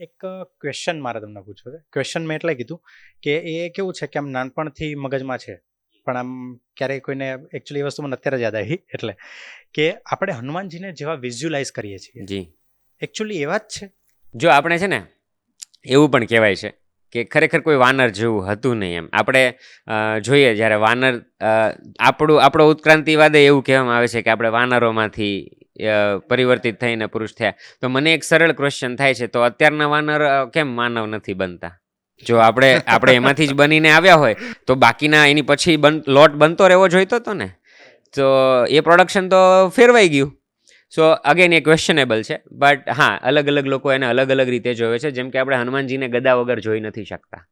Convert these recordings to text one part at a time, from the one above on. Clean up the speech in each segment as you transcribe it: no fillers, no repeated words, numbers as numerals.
એક ક્વેશ્ચન મારે તમને પૂછવું છે. ક્વેશ્ચન મેં એટલે કીધું કે એ કેવું છે કે આમ નાનપણથી મગજમાં છે, પણ આમ ક્યારેય કોઈને એકચ્યુઅલી એ વસ્તુ મને અત્યારે જ યાદ આવી, એટલે કે આપણે હનુમાનજીને જેવા વિઝ્યુલાઇઝ કરીએ છીએ જી, એકચ્યુઅલી એવા જ છે. જો આપણે છે ને એવું પણ કહેવાય છે કે ખરેખર કોઈ વાનર જેવું હતું નહીં એમ. આપણે જોઈએ જ્યારે વાનર આપણો ઉત્ક્રાંતિવાદે એવું કહેવામાં આવે છે કે આપણે વાનરોમાંથી પરિવર્તિત થઈને પુરુષ થયા. તો મને એક સરળ ક્વેશ્ચન થાય છે, તો અત્યારના વાનર કેમ માનવ નથી બનતા? જો આપણે એમાંથી જ બનીને આવ્યા હોય તો બાકીના એની પછી લોટ બનતો રહેવો જોઈતો હતો ને. તો એ પ્રોડક્શન તો ફેરવાઈ ગયું. સો અગેન એ ક્વેશ્ચનેબલ છે, બટ હા, અલગ અલગ લોકો એને અલગ અલગ રીતે જોવે છે. જેમ કે આપણે હનુમાનજીને ગદા વગર જોઈ નથી શકતા.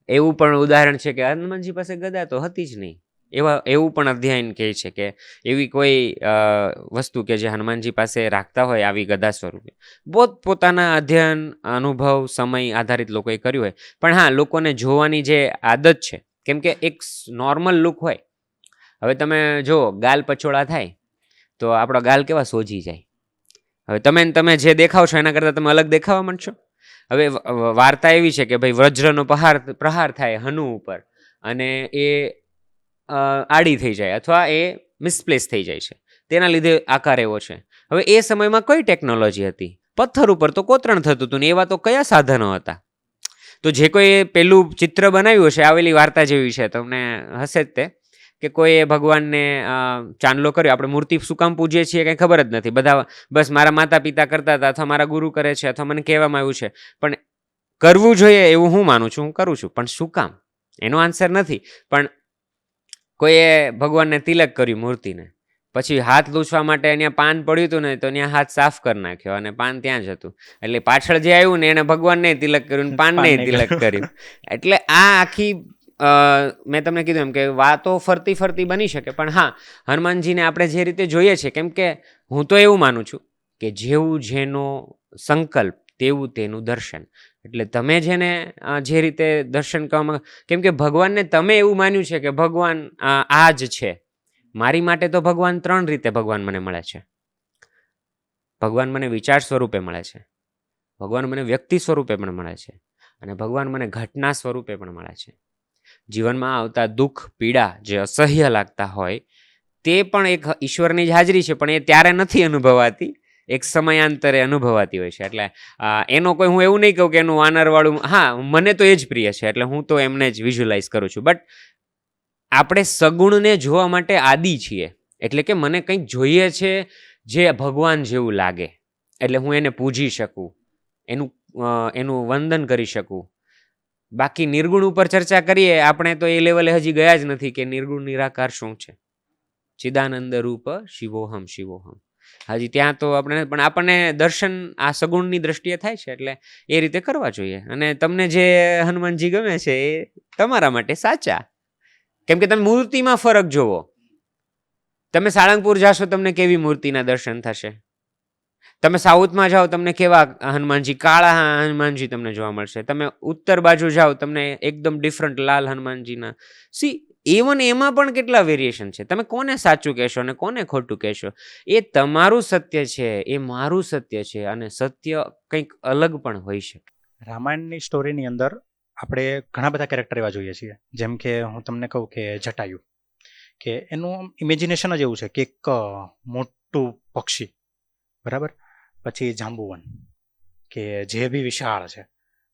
એવું પણ ઉદાહરણ છે કે હનુમાનજી પાસે ગદા તો હતી જ નહીં. એવું પણ અધ્યયન કહે છે કે એવી કોઈ વસ્તુ કે જે હનુમાનજી પાસે રાખતા હોય આવી ગદા સ્વરૂપે. પોતાના અધ્યયન, અનુભવ, સમય આધારિત લોકોએ કર્યું હોય. પણ હા, લોકોને જોવાની જે આદત છે, કેમ કે એક નોર્મલ લુક હોય. હવે તમે જો ગાલ પચોળા થાય તો આપણો ગાલ કેવા સોજી જાય. હવે તમે જે દેખાવ છો એના કરતાં તમે અલગ દેખાવા માંડશો. હવે વાર્તા એવી છે કે ભાઈ વજ્રનો પ્રહાર થાય હનુ ઉપર અને એ આડી થઈ જાય અથવા એ મિસપ્લેસ થઈ જાય છે, તેના લીધે આકાર એવો છે. હવે એ સમયમાં કઈ ટેકનોલોજી હતી? પથ્થર ઉપર તો કોતરણ થતું હતું ને એવા તો કયા સાધનો હતા? તો જે કોઈ પેલું ચિત્ર બનાવ્યું હશે, આવેલી વાર્તા જેવી છે, તમને હશે જ તે કે કોઈએ ભગવાનને ચાંદલો કર્યો. આપણે મૂર્તિ શું કામ પૂજીએ છીએ કંઈ ખબર જ નથી. બધા બસ મારા માતા પિતા કરતા હતા અથવા મારા ગુરુ કરે છે અથવા મને કહેવામાં આવ્યું છે. પણ કરવું જોઈએ એવું હું માનું છું, હું કરું છું. પણ શું કામ? એનો આન્સર નથી. પણ કોઈએ ભગવાનને તિલક કર્યું મૂર્તિને, પછી હાથ લૂછવા માટે અહીંયા પાન પડ્યું હતું ને તો ત્યાં હાથ સાફ કરી નાખ્યો અને પાન ત્યાં જ હતું. એટલે પાછળ જે આવ્યું ને એને ભગવાનને તિલક કર્યું ને પાનને તિલક કર્યું. એટલે આ આખી મેં તમને કીધું એમ કે વાતો ફરતી ફરતી બની શકે. પણ હા, હનુમાનજીને આપણે જે રીતે જોઈએ છીએ, કેમ કે હું તો એવું માનું છું કે જેવું જેનો સંકલ્પ તેવું તેનું દર્શન. એટલે તમે જેને જે રીતે દર્શન કરવામાં, કેમ કે ભગવાનને તમે એવું માન્યું છે કે ભગવાન આ જ છે. મારી માટે તો ભગવાન 3 રીતે ભગવાન મને મળે છે. ભગવાન મને વિચાર સ્વરૂપે મળે છે, ભગવાન મને વ્યક્તિ સ્વરૂપે પણ મળે છે, અને ભગવાન મને ઘટના સ્વરૂપે પણ મળે છે. જીવનમાં આવતા દુઃખ, પીડા જે અસહ્ય લાગતા હોય તે પણ એક ઈશ્વરની જ હાજરી છે, પણ એ ત્યારે નથી અનુભવાતી, એક સમયાંતરે અનુભવાતી હોય છે. એટલે એનો કોઈ હું એવું નહીં કહું કે એનું વાનરવાળું, હા મને તો એ જ પ્રિય છે એટલે હું તો એમને જ વિઝ્યુલાઇઝ કરું છું. બટ આપણે સગુણને જોવા માટે આદિ છીએ. એટલે કે મને કંઈક જોઈએ છે જે ભગવાન જેવું લાગે, એટલે હું એને પૂજી શકું, એનું વંદન કરી શકું. બાકી નિર્ગુણ ઉપર ચર્ચા કરીએ આપણે તો એ લેવલે હજી ગયા જ નથી કે નિર્ગુણ નિરાકાર શું છે. ચિદાનંદ રૂપ શિવોહમ શિવોહમ, હજી ત્યાં તો આપણને દર્શન આ સગુણની દ્રષ્ટિએ થાય છે. એટલે એ રીતે કરવા જોઈએ. અને તમને જે હનુમાનજી ગમે છે એ તમારા માટે સાચા, કેમ કે તમે મૂર્તિમાં ફરક જોવો. તમે સાળંગપુર જાશો તમને કેવી મૂર્તિના દર્શન થશે. તમે સાઉથમાં જાઓ તમને કેવા હનુમાનજી, કાળા હનુમાનજી તમને જોવા મળશે. તમે ઉત્તર બાજુ જાઓ તમને એકદમ ડિફરન્ટ લાલ હનુમાનજીના. એમાં પણ કેટલા વેરિએશન છે. તમે કોને સાચું કહેશો અને કોને ખોટું કહેશો? એ તમારું સત્ય છે, એ મારું સત્ય છે, અને સત્ય કંઈક અલગ પણ હોઈ શકે. રામાયણની સ્ટોરીની અંદર આપણે ઘણા બધા કેરેક્ટર એવા જોઈએ છીએ. જેમ કે હું તમને કહું કે જટાયુ, કે એનું ઇમેજિનેશન જ એવું છે કે એક મોટું પક્ષી, બરાબર, પછી જાંબુવન કે જે બી વિશાળ છે,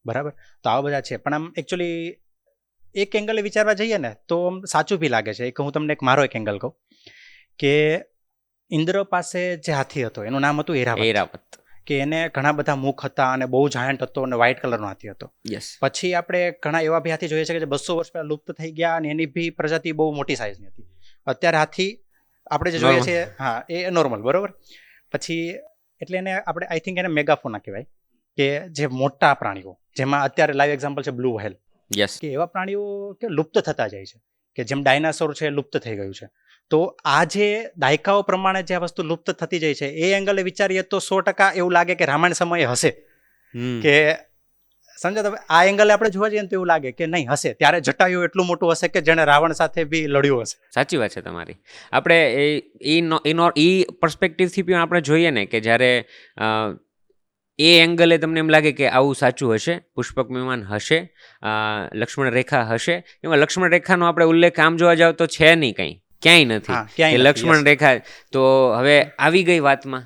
બરાબર. તો આવા બધા છે. પણ આમ એકચ્યુઅલી એક એંગલે વિચારવા જઈએ ને તો સાચું બી લાગે છે. હું તમને મારો એક એંગલ કહું કે ઇન્દ્ર પાસે જે હાથી હતો એનું નામ હતું ઐરાવત, કે એને ઘણા બધા મુખ હતા અને બહુ જાયન્ટ હતો અને વ્હાઇટ કલરનો હાથી હતો. પછી આપણે ઘણા એવા બી હાથી જોઈએ છે કે જે 200 વર્ષ પહેલા લુપ્ત થઈ ગયા અને એની બી પ્રજાતિ બહુ મોટી સાઇઝની હતી. અત્યારે હાથી આપણે જે જોઈએ છીએ, હા, એ નોર્મલ, બરોબર. પછી એટલે એને આપણે આઈ થિંક એને મેગાફોના કહેવાય, કે જે મોટા પ્રાણીઓ, જેમાં અત્યારે લાઈવ એક્ઝામ્પલ છે બ્લુ વ્હેલ, કે એવા પ્રાણીઓ કે લુપ્ત થતા જાય છે, કે જેમ ડાયનાસોર છે લુપ્ત થઈ ગયું છે. તો આ જે દાયકાઓ પ્રમાણે જે આ વસ્તુ લુપ્ત થતી જાય છે એ એંગલે વિચારીએ તો 100% એવું લાગે કે રામાયણ સમયે હશે, કે સમજો તમે. આ એંગલે આપણે જોવા જઈએ તો એવું લાગે કે નહીં હશે, ત્યારે જટાયુ એટલું મોટું હશે કે જેણે રાવણ સાથે બી લડ્યું હશે. સાચી વાત છે તમારી. આપણે એ પર્સપેક્ટિવથી પણ આપણે જોઈએ ને કે જ્યારે એ એંગલે તમને એમ લાગે કે આવું સાચું હશે, પુષ્પક વિમાન હશે, લક્ષ્મણ રેખા હશે, એમાં લક્ષ્મણ રેખાનો આપણે ઉલ્લેખ આમ જોવા જાવ તો છે નહીં કંઈ, ક્યાંય નથી હા, ક્યાંય કે નથી, લક્ષ્મણ yes. રેખા. તો હવે આવી ગઈ વાતમાં,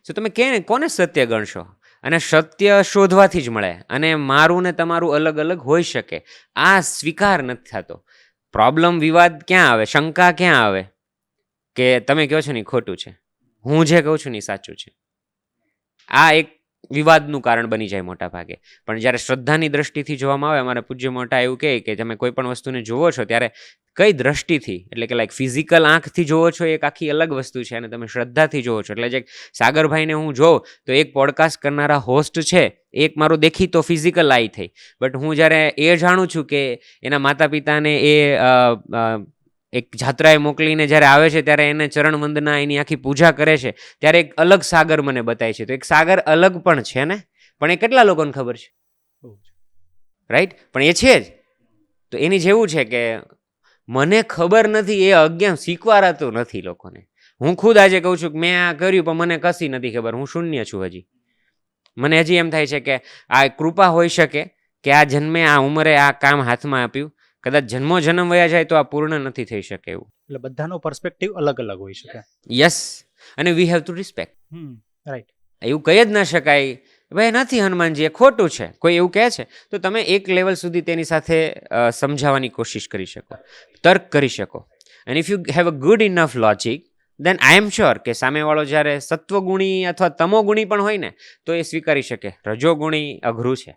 તો તમે કોને સત્ય ગણશો? અને સત્ય શોધવાથી જ મળે, અને મારું ને તમારું અલગ અલગ હોઈ શકે, આ સ્વીકાર નથી થતો. પ્રોબ્લેમ, વિવાદ ક્યાં આવે, શંકા ક્યાં આવે કે તમે કહો છો ને ખોટું છે, હું જે કહું છું ને સાચું છે. આ એક વિવાદનું કારણ બની જાય મોટા ભાગે. પણ જ્યારે શ્રદ્ધાની દ્રષ્ટિથી જોવામાં આવે, અમારા પૂજ્ય મોટા એવું કહે કે તમે કોઈ પણ વસ્તુને જોવો છો ત્યારે કઈ દ્રષ્ટિથી, એટલે કે લાઈક ફિઝિકલ આંખથી જોવો છો એક આખી અલગ વસ્તુ છે, અને તમે શ્રદ્ધાથી જોવો છો. એટલે જે સાગરભાઈને હું જોઉં તો એક પોડકાસ્ટ કરનારા હોસ્ટ છે, એક મારો દેખીતો ફિઝિકલ આઈ થઈ, બટ હું જ્યારે એ જાણું છું કે એના માતા પિતાને એ એક જાત્રાએ મોકલીને જ્યારે આવે છે ત્યારે એને ચરણ વંદના, એની આખી પૂજા કરે છે, ત્યારે એક અલગ સાગર મને બતાય છે. તો એક સાગર અલગ પણ છે ને, પણ એ કેટલા લોકોને ખબર છે, રાઈટ? પણ એ છે જ. તો એની જેવું છે કે મને ખબર નથી, એ અજ્ઞાન સ્વીકારાતું નથી લોકોને. હું ખુદ આજે કહું છું કે મેં આ કર્યું પણ મને કશી નથી ખબર, હું શૂન્ય છું હજી. મને હજી એમ થાય છે કે આ કૃપા હોઈ શકે કે આ જન્મે આ ઉંમરે આ કામ હાથમાં આપ્યું, કદાચ જન્મો જન્મ વયા જાય તો આ પૂર્ણ નથી થઈ શકે એવું. એટલે બધાનો પર્સપેક્ટિવ અલગ અલગ હોઈ શકે. યસ, અને we have to respect. Right. એવું કહી જ ના શકાય ભાઈ નથી હનુમાનજી, એ ખોટું છે, કોઈ એવું કહે છે તો તમે એક લેવલ સુધી તેની સાથે સમજાવવાની કોશિશ કરી શકો, તર્ક કરી શકો. And if you have a good enough logic, then I am sure કે સામેવાળો જ્યારે સત્વગુણી અથવા તમોગુણી પણ હોય ને તો એ સ્વીકારી શકે. રજોગુણી અઘરું છે.